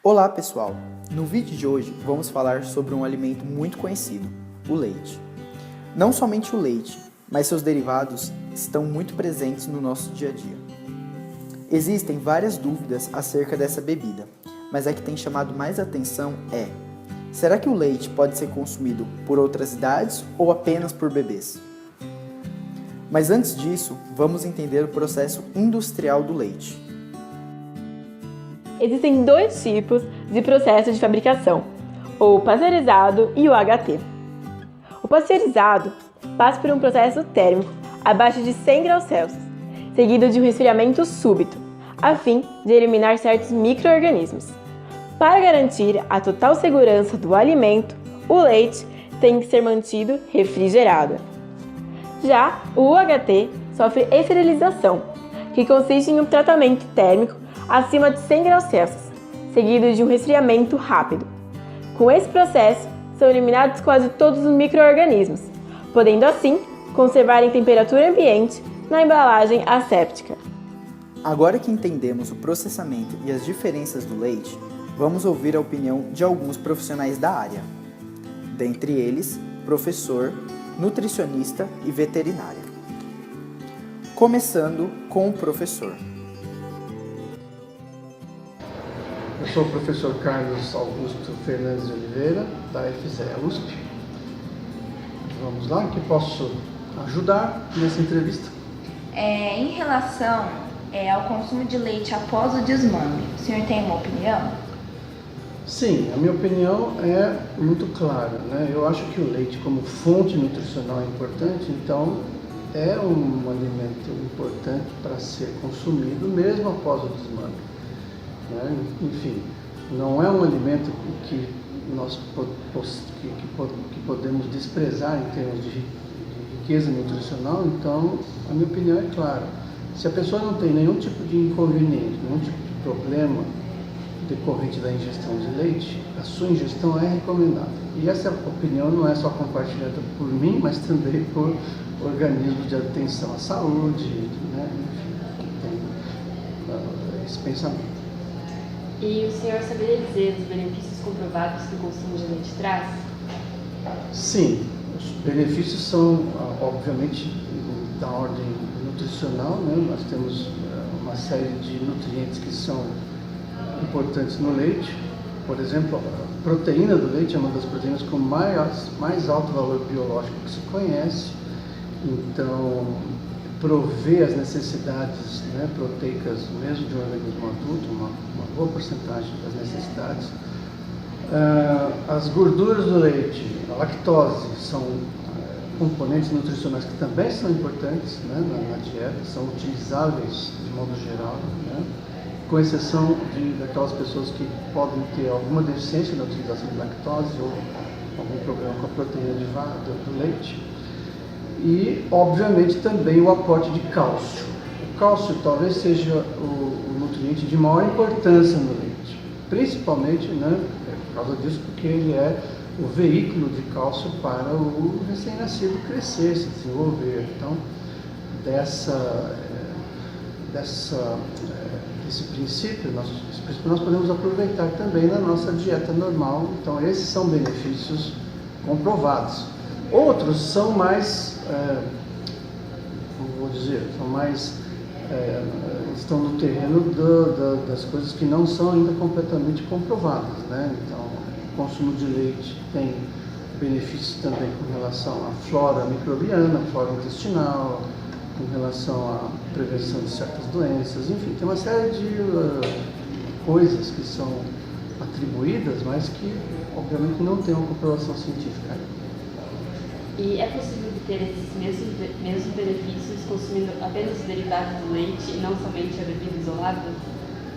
Olá pessoal, no vídeo de hoje vamos falar sobre um alimento muito conhecido, o leite. Não somente o leite, mas seus derivados estão muito presentes no nosso dia a dia. Existem várias dúvidas acerca dessa bebida, mas a que tem chamado mais atenção é: será que o leite pode ser consumido por outras idades ou apenas por bebês? Mas antes disso, vamos entender o processo industrial do leite. Existem dois tipos de processo de fabricação, o pasteurizado e o HT. O pasteurizado passa por um processo térmico abaixo de 100 graus Celsius, seguido de um resfriamento súbito, a fim de eliminar certos micro-organismos. Para garantir a total segurança do alimento, o leite tem que ser mantido refrigerado. Já o UHT sofre esterilização, que consiste em um tratamento térmico acima de 100 graus Celsius, seguido de um resfriamento rápido. Com esse processo, são eliminados quase todos os micro-organismos, podendo assim conservar em temperatura ambiente na embalagem asséptica. Agora que entendemos o processamento e as diferenças do leite, vamos ouvir a opinião de alguns profissionais da área. Dentre eles, professor, nutricionista e veterinária. Começando com o professor. Eu sou o professor Carlos Augusto Fernandes de Oliveira, da FZE USP. Vamos lá, que posso ajudar nessa entrevista? Em relação ao consumo de leite após o desmame, o senhor tem uma opinião? Sim, a minha opinião é muito clara, né? Eu acho que o leite como fonte nutricional é importante, então é um alimento importante para ser consumido mesmo após o desmame. Né? Enfim, não é um alimento que nós podemos desprezar em termos de riqueza nutricional, então a minha opinião é clara. Se a pessoa não tem nenhum tipo de inconveniente, nenhum tipo de problema decorrente da ingestão de leite, a sua ingestão é recomendada. E essa opinião não é só compartilhada por mim, mas também por organismos de atenção à saúde, né? Enfim, que tem esse pensamento. E o senhor saberia dizer os benefícios comprovados que o consumo de leite traz? Sim, os benefícios são, obviamente, da ordem nutricional, né? Nós temos uma série de nutrientes que são importantes no leite. Por exemplo, a proteína do leite é uma das proteínas com mais alto valor biológico que se conhece. Então, prover as necessidades, né, proteicas mesmo de um organismo adulto, uma boa porcentagem das necessidades. As gorduras do leite, a lactose, são componentes nutricionais que também são importantes, né, na dieta, são utilizáveis de modo geral, né, com exceção daquelas pessoas que podem ter alguma deficiência na utilização de lactose ou algum problema com a proteína do leite. E, obviamente, também o aporte de cálcio. O cálcio talvez seja o nutriente de maior importância no leite, principalmente, né, por causa disso, porque ele é o veículo de cálcio para o recém-nascido crescer, se desenvolver. Então, esse princípio nós podemos aproveitar também na nossa dieta normal. Então, esses são benefícios comprovados. Outros são mais, estão no terreno das coisas que não são ainda completamente comprovadas, né? Então, o consumo de leite tem benefícios também com relação à flora microbiana, flora intestinal, com relação à prevenção de certas doenças, enfim, tem uma série de coisas que são atribuídas, mas que, obviamente, não tem uma comprovação científica ainda. E é possível ter esses mesmos benefícios consumindo apenas os derivados do leite e não somente a bebida isolada?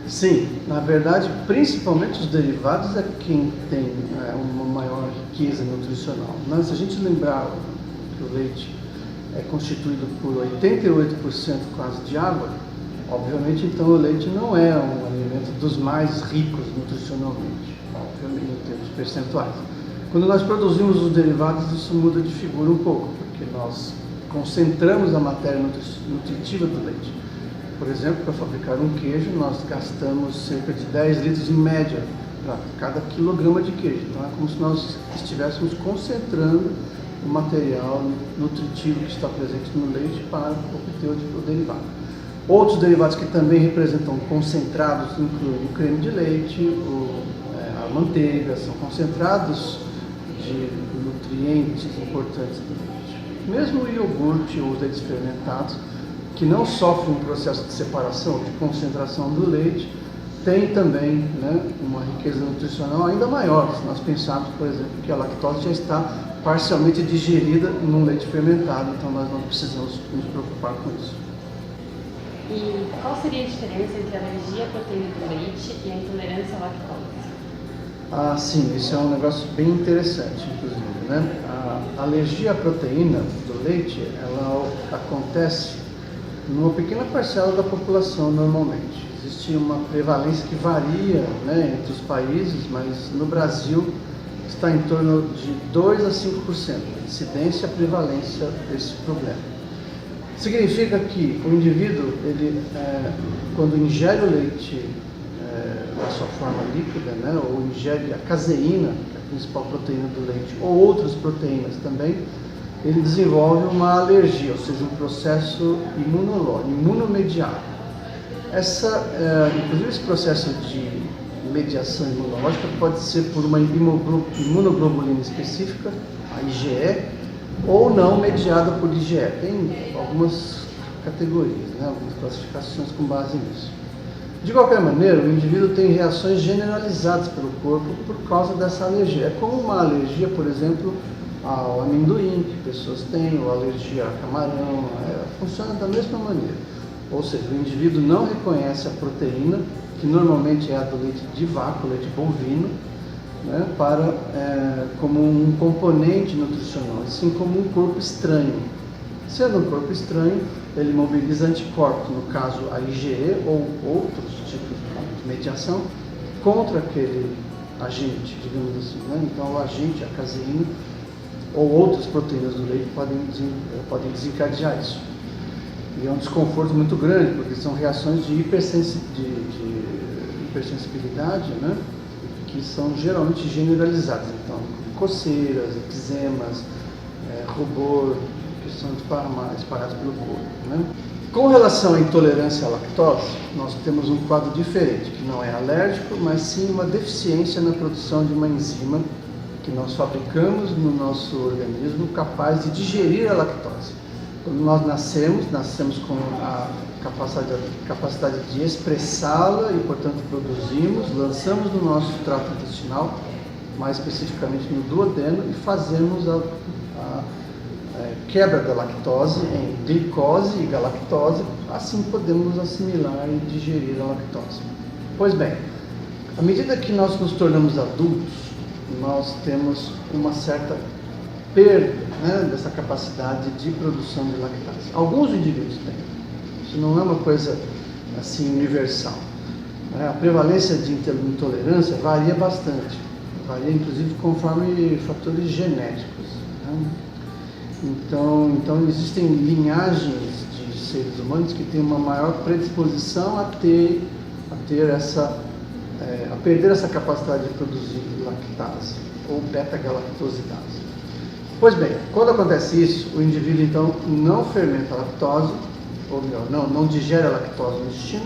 Sim, na verdade, principalmente os derivados é quem tem uma maior riqueza nutricional. Mas se a gente lembrar que o leite é constituído por 88% quase de água, obviamente, então, o leite não é um alimento dos mais ricos nutricionalmente, obviamente, em termos percentuais. Quando nós produzimos os derivados, isso muda de figura um pouco, porque nós concentramos a matéria nutritiva do leite. Por exemplo, para fabricar um queijo, nós gastamos cerca de 10 litros em média para cada quilograma de queijo. Então é como se nós estivéssemos concentrando o material nutritivo que está presente no leite para obter o derivado. Outros derivados que também representam concentrados incluem o creme de leite, a manteiga, são concentrados de nutrientes importantes do leite. Mesmo o iogurte ou os leites fermentados, que não sofrem um processo de separação, de concentração do leite, tem também, né, uma riqueza nutricional ainda maior, se nós pensarmos, por exemplo, que a lactose já está parcialmente digerida num leite fermentado, então nós não precisamos nos preocupar com isso. E qual seria a diferença entre a alergia à proteína do leite e a intolerância à lactose? Ah, sim, isso é um negócio bem interessante, inclusive, né? A alergia à proteína do leite, ela acontece numa pequena parcela da população normalmente. Existe uma prevalência que varia, né, entre os países, mas no Brasil está em torno de 2 a 5%, a incidência e a prevalência desse problema. Significa que o indivíduo, ele, quando ingere o leite na sua forma líquida, né, ou ingere a caseína, que é a principal proteína do leite, ou outras proteínas também, ele desenvolve uma alergia, ou seja, um processo imunomediado. Inclusive esse processo de mediação imunológica pode ser por uma imunoglobulina específica, a IgE, ou não mediada por IgE. Tem algumas categorias, né, algumas classificações com base nisso. De qualquer maneira, o indivíduo tem reações generalizadas pelo corpo por causa dessa alergia. É como uma alergia, por exemplo, ao amendoim, que pessoas têm, ou alergia a camarão, funciona da mesma maneira. Ou seja, o indivíduo não reconhece a proteína, que normalmente é a do leite de vaca, leite bovino, né, como um componente nutricional, assim como um corpo estranho. Sendo um corpo estranho, ele mobiliza anticorpos, no caso a IgE ou outros tipos de mediação, contra aquele agente, digamos assim, né? Então o agente, a caseína, ou outras proteínas do leite podem desencadear isso. E é um desconforto muito grande, porque são reações de hipersensibilidade, né, que são geralmente generalizadas. Então, coceiras, eczemas, rubor, que são espalhados pelo corpo, né. Com relação à intolerância à lactose, nós temos um quadro diferente, que não é alérgico, mas sim uma deficiência na produção de uma enzima que nós fabricamos no nosso organismo capaz de digerir a lactose. Quando nós nascemos com a capacidade de expressá-la e, portanto, produzimos, lançamos no nosso trato intestinal, mais especificamente no duodeno, e fazemos a quebra da lactose em glicose e galactose, assim podemos assimilar e digerir a lactose. Pois bem, à medida que nós nos tornamos adultos, nós temos uma certa perda, né, dessa capacidade de produção de lactase. Alguns indivíduos têm. Isso não é uma coisa assim universal. A prevalência de intolerância varia bastante. Varia inclusive conforme fatores genéticos, né? Então existem linhagens de seres humanos que têm uma maior predisposição a perder essa capacidade de produzir lactase ou beta-galactosidase. Pois bem, quando acontece isso, o indivíduo então não fermenta a lactose, ou melhor, não digere a lactose no intestino,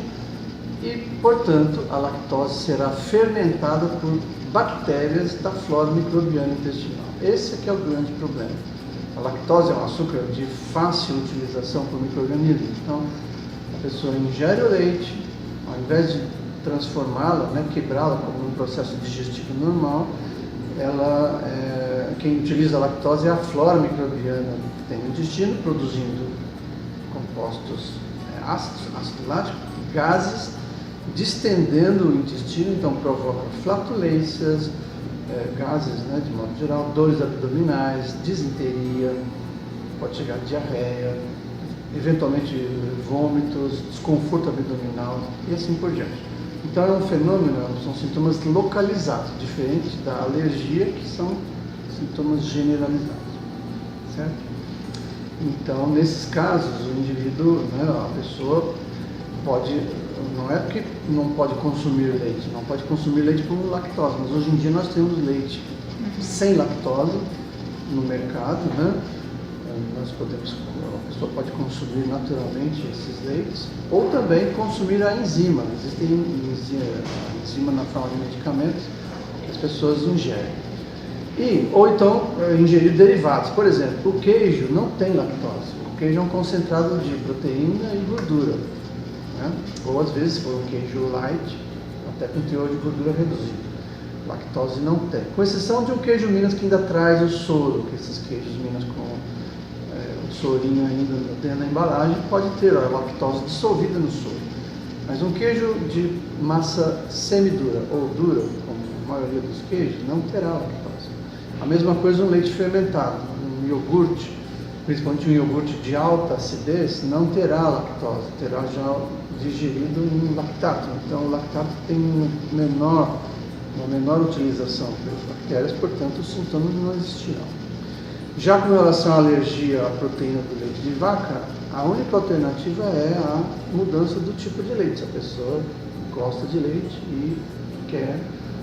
e, portanto, a lactose será fermentada por bactérias da flora microbiana intestinal. Esse é que é o grande problema. A lactose é um açúcar de fácil utilização por micro-organismos. Então, a pessoa ingere o leite, ao invés de transformá-la, né, quebrá-la como um processo digestivo normal, quem utiliza a lactose é a flora microbiana que tem no intestino, produzindo compostos ácido lático, gases, distendendo o intestino, então provoca flatulências, gases, né, de modo geral, dores abdominais, disenteria, pode chegar a diarreia, eventualmente vômitos, desconforto abdominal e assim por diante. Então é um fenômeno, são sintomas localizados, diferentes da alergia, que são sintomas generalizados, certo? Então, nesses casos, o indivíduo, né, a pessoa pode não é porque não pode consumir leite, não pode consumir leite com lactose, mas hoje em dia nós temos leite sem lactose no mercado, né? A pessoa pode consumir naturalmente esses leites, ou também consumir a enzima. Existe enzima na forma de medicamentos que as pessoas ingerem. Ou então ingerir derivados. Por exemplo, o queijo não tem lactose. O queijo é um concentrado de proteína e gordura, né? Ou às vezes, se for um queijo light, até com teor de gordura reduzido. Lactose não tem. Com exceção de um queijo Minas que ainda traz o soro, que esses queijos Minas com o sorinho ainda dentro da embalagem pode ter a lactose dissolvida no soro. Mas um queijo de massa semidura ou dura, como a maioria dos queijos, não terá lactose. A mesma coisa um leite fermentado, um iogurte, principalmente um iogurte de alta acidez, não terá lactose, terá já digerido um lactato. Então o lactato tem uma menor utilização pelas bactérias, portanto os sintomas não existirão. Já com relação à alergia à proteína do leite de vaca, a única alternativa é a mudança do tipo de leite. Se a pessoa gosta de leite e quer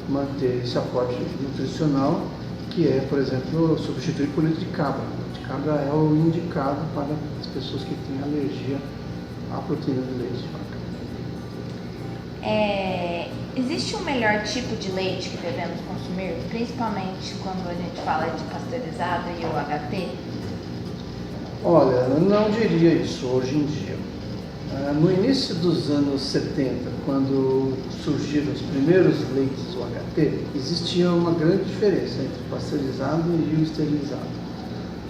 manter esse aporte nutricional, que é, por exemplo, substituir por leite de cabra. O leite de cabra é o indicado para as pessoas que têm alergia à proteína do leite de vaca. Existe um melhor tipo de leite que devemos consumir, principalmente quando a gente fala de pasteurizado e o HT? Olha, eu não diria isso hoje em dia. No início dos anos 70, quando surgiram os primeiros leites UHT, existia uma grande diferença entre o pasteurizado e o esterilizado.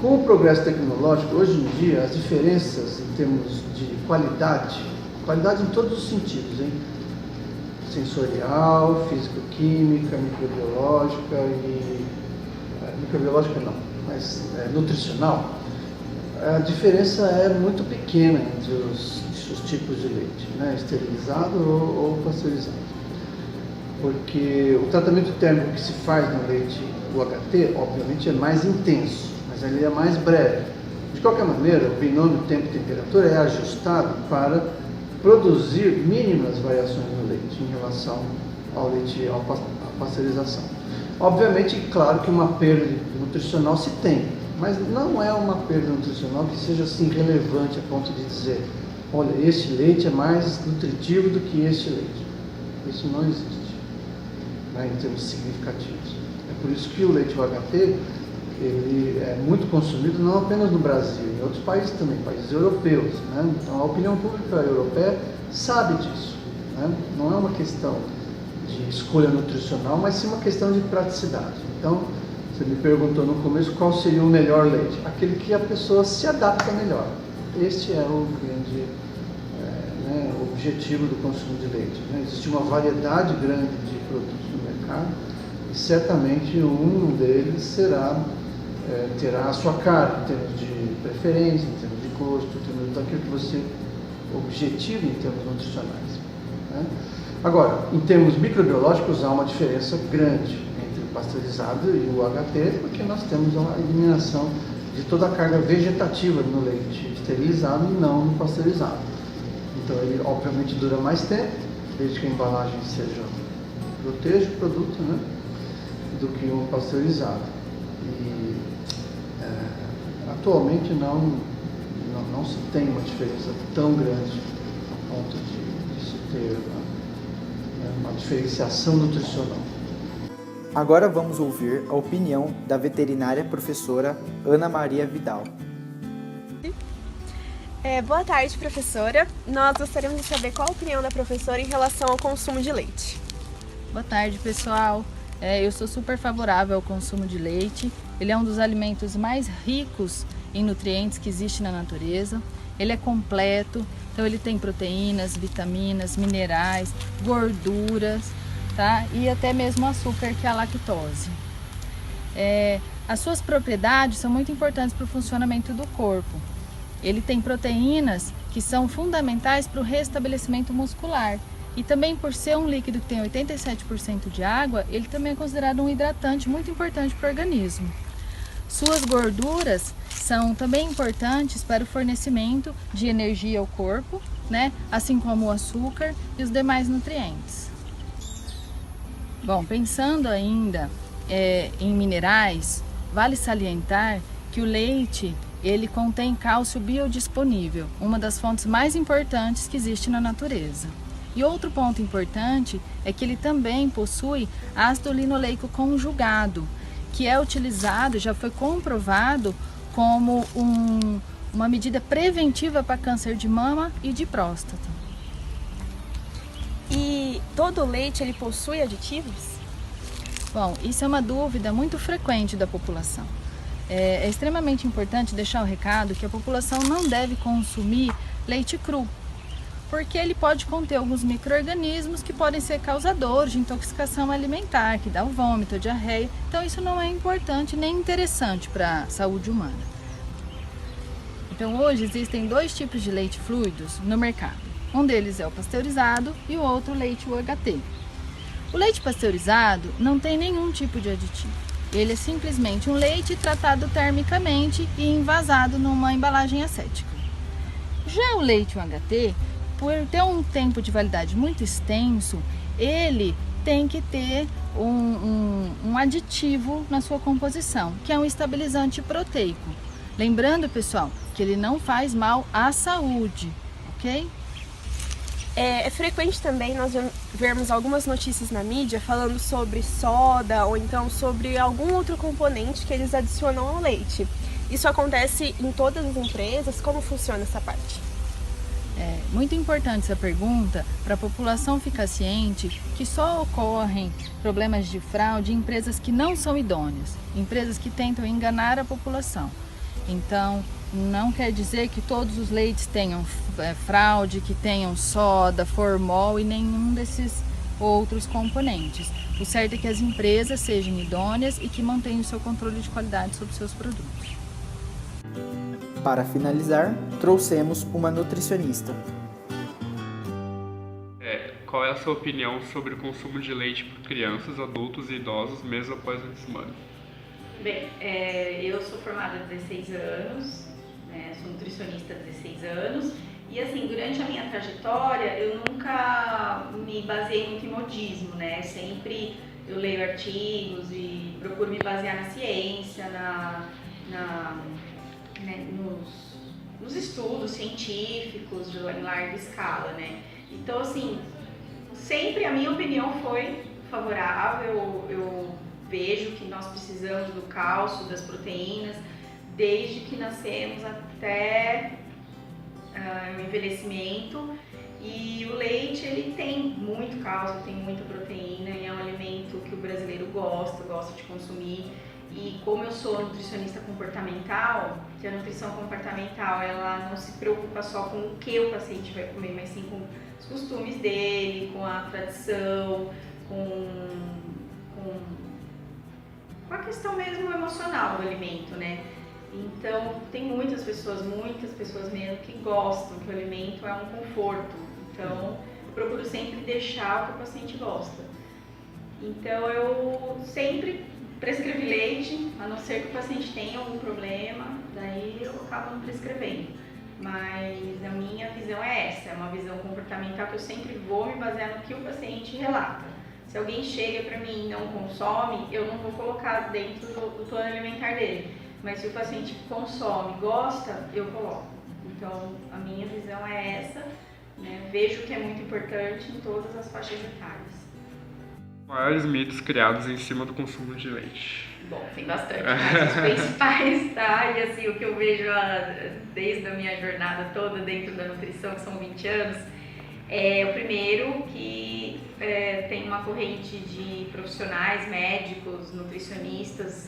Com o progresso tecnológico, hoje em dia, as diferenças em termos de qualidade em todos os sentidos, hein? Sensorial, físico-química, microbiológica e... microbiológica não, mas nutricional, a diferença é muito pequena entre os tipos de leite, né? Esterilizado ou pasteurizado. Porque o tratamento térmico que se faz no leite UHT, obviamente, é mais intenso, mas ele é mais breve. De qualquer maneira, o binômio tempo-temperatura é ajustado para produzir mínimas variações no leite em relação ao leite, à pasteurização. Obviamente, claro que uma perda nutricional se tem, mas não é uma perda nutricional que seja assim relevante a ponto de dizer, olha, este leite é mais nutritivo do que este leite. Isso não existe, né, em termos significativos. É por isso que o leite UHT ele é muito consumido não apenas no Brasil, em outros países também, países europeus, né? Então a opinião pública europeia sabe disso, né? Não é uma questão de escolha nutricional, mas sim uma questão de praticidade. Então, você me perguntou no começo qual seria o melhor leite, aquele que a pessoa se adapta melhor. Este é o grande objetivo do consumo de leite, né? Existe uma variedade grande de produtos no mercado e certamente um deles terá a sua cara em termos de preferência, em termos de gosto, em termos daquilo que você objetiva em termos nutricionais, né? Agora, em termos microbiológicos, há uma diferença grande entre o pasteurizado e o HT, porque nós temos a eliminação de toda a carga vegetativa no leite esterilizado e não no pasteurizado. Então ele obviamente dura mais tempo, desde que a embalagem proteja o produto, né, do que um pasteurizado. E atualmente não se tem uma diferença tão grande a ponto de se ter uma diferenciação nutricional. Agora vamos ouvir a opinião da veterinária professora Ana Maria Vidal. Boa tarde, professora. Nós gostaríamos de saber qual a opinião da professora em relação ao consumo de leite. Boa tarde, pessoal. Eu sou super favorável ao consumo de leite. Ele é um dos alimentos mais ricos em nutrientes que existe na natureza. Ele é completo, então ele tem proteínas, vitaminas, minerais, gorduras, tá? E até mesmo açúcar, que é a lactose. As suas propriedades são muito importantes para o funcionamento do corpo. Ele tem proteínas que são fundamentais para o restabelecimento muscular. E também por ser um líquido que tem 87% de água, ele também é considerado um hidratante muito importante para o organismo. Suas gorduras são também importantes para o fornecimento de energia ao corpo né? Assim como o açúcar e os demais nutrientes. Bom, pensando ainda em minerais, vale salientar que o leite ele contém cálcio biodisponível, uma das fontes mais importantes que existe na natureza. E outro ponto importante é que ele também possui ácido linoleico conjugado, que é utilizado, já foi comprovado como uma medida preventiva para câncer de mama e de próstata. E todo leite ele possui aditivos? Bom, isso é uma dúvida muito frequente da população. É extremamente importante deixar o recado que a população não deve consumir leite cru, porque ele pode conter alguns micro-organismos que podem ser causadores de intoxicação alimentar, que dá o vômito, a diarreia. Então isso não é importante nem interessante para a saúde humana. Então hoje existem 2 tipos de leite fluidos no mercado. Um deles é o pasteurizado e o outro o leite UHT. O leite pasteurizado não tem nenhum tipo de aditivo. Ele é simplesmente um leite tratado termicamente e envasado numa embalagem acética. Já o leite UHT, por ter um tempo de validade muito extenso, ele tem que ter um aditivo na sua composição, que é um estabilizante proteico. Lembrando, pessoal, que ele não faz mal à saúde, ok? É frequente também nós vermos algumas notícias na mídia falando sobre soda ou então sobre algum outro componente que eles adicionam ao leite. Isso acontece em todas as empresas? Como funciona essa parte? É muito importante essa pergunta para a população ficar ciente que só ocorrem problemas de fraude em empresas que não são idôneas, empresas que tentam enganar a população. Então, não quer dizer que todos os leites tenham fraude, que tenham soda, formol e nenhum desses outros componentes. O certo é que as empresas sejam idôneas e que mantenham o seu controle de qualidade sobre seus produtos. Para finalizar, trouxemos uma nutricionista. Qual é a sua opinião sobre o consumo de leite por crianças, adultos e idosos mesmo após a semana? Bem, eu sou formada há 16 anos, né, sou nutricionista há 16 anos e assim, durante a minha trajetória eu nunca me baseei muito em modismo, né, sempre eu leio artigos e procuro me basear na ciência, nos estudos científicos em larga escala, né, então assim, sempre a minha opinião foi favorável, eu vejo que nós precisamos do cálcio, das proteínas, desde que nascemos até o envelhecimento. E o leite, ele tem muito cálcio, tem muita proteína e é um alimento que o brasileiro gosta de consumir. E como eu sou nutricionista comportamental, que a nutrição comportamental, ela não se preocupa só com o que o paciente vai comer, mas sim com os costumes dele, com a tradição, com a questão mesmo emocional do alimento, né? Então, tem muitas pessoas mesmo que gostam, que o alimento é um conforto. Então, eu procuro sempre deixar o que o paciente gosta. Então, eu sempre prescrevi leite, a não ser que o paciente tenha algum problema, daí eu acabo não prescrevendo. Mas a minha visão é essa, é uma visão comportamental que eu sempre vou me basear no que o paciente relata. Se alguém chega para mim e não consome, eu não vou colocar dentro do plano alimentar dele. Mas se o paciente consome, gosta, eu coloco. Então, a minha visão é essa, né? Vejo que é muito importante em todas as faixas etárias. Quais mitos criados em cima do consumo de leite? Bom, tem bastante, mas os principais, tá? E assim, o que eu vejo desde a minha jornada toda dentro da nutrição, que são 20 anos, o primeiro que tem uma corrente de profissionais, médicos, nutricionistas,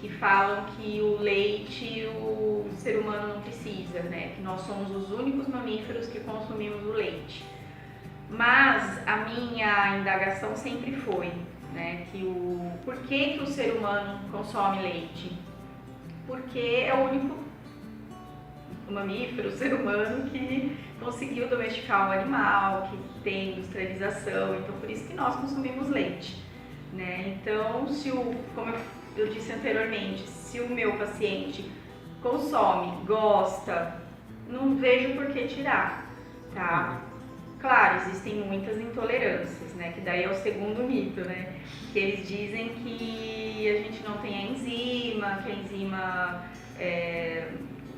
que falam que o leite o ser humano não precisa, né? Que nós somos os únicos mamíferos que consumimos o leite. Mas a minha indagação sempre foi, né, por que o ser humano consome leite? Porque é o único mamífero, o ser humano, que conseguiu domesticar um animal, que tem industrialização, então por isso que nós consumimos leite, né? Então, como eu disse anteriormente, se o meu paciente consome, gosta, não vejo por que tirar. tá? Claro, existem muitas intolerâncias, né? Que daí é o segundo mito, né? Que eles dizem que a gente não tem a enzima, que a enzima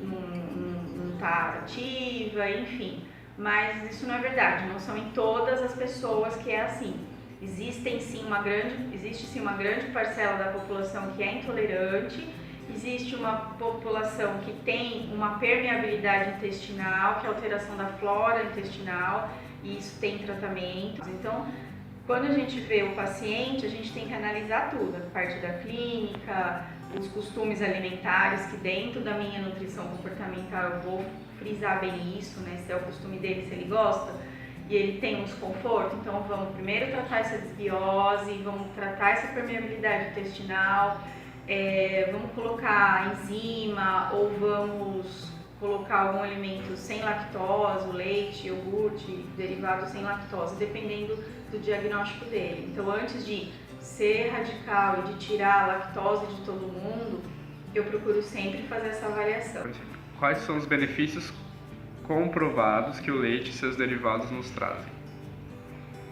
não está ativa, enfim. Mas isso não é verdade, não são em todas as pessoas que é assim. Existe sim uma grande parcela da população que é intolerante, existe uma população que tem uma permeabilidade intestinal, que é alteração da flora intestinal, e isso tem tratamento. Então, quando a gente vê o paciente, a gente tem que analisar tudo, a parte da clínica, os costumes alimentares, que dentro da minha nutrição comportamental eu vou frisar bem isso, né? Se é o costume dele, se ele gosta e ele tem um desconforto, então vamos primeiro tratar essa desbiose, vamos tratar essa permeabilidade intestinal, vamos colocar enzima ou vamos colocar algum alimento sem lactose, o leite, iogurte, derivados sem lactose, dependendo do diagnóstico dele. Então, antes de ser radical e de tirar a lactose de todo mundo, eu procuro sempre fazer essa avaliação. Quais são os benefícios comprovados que o leite e seus derivados nos trazem?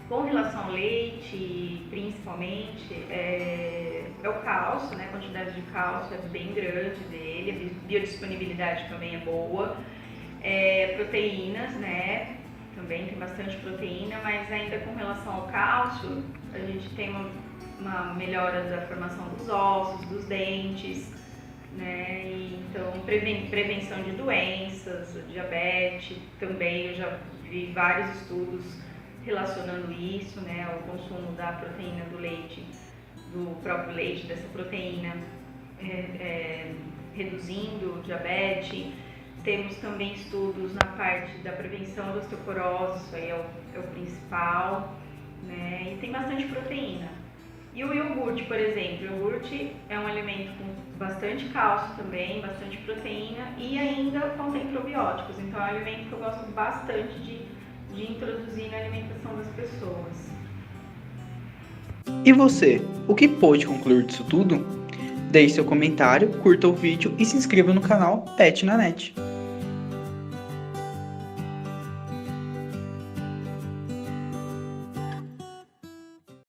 Com relação ao leite, principalmente, é o cálcio, né? A quantidade de cálcio é bem grande dele, a biodisponibilidade também é boa. Proteínas, né? Também tem bastante proteína, mas ainda com relação ao cálcio, a gente tem uma melhora da formação dos ossos, dos dentes, né? E, então, prevenção de doenças, diabetes, também eu já vi vários estudos relacionando isso, né, ao consumo da proteína do leite, do próprio leite, dessa proteína, reduzindo diabetes. Temos também estudos na parte da prevenção da osteoporose, isso aí é o principal, né, e tem bastante proteína. E o iogurte, por exemplo, o iogurte é um alimento com bastante cálcio também, bastante proteína e ainda contém probióticos, então é um alimento que eu gosto bastante de introduzir na alimentação das pessoas. E você, o que pôde concluir disso tudo? Deixe seu comentário, curta o vídeo e se inscreva no canal Pet na Net.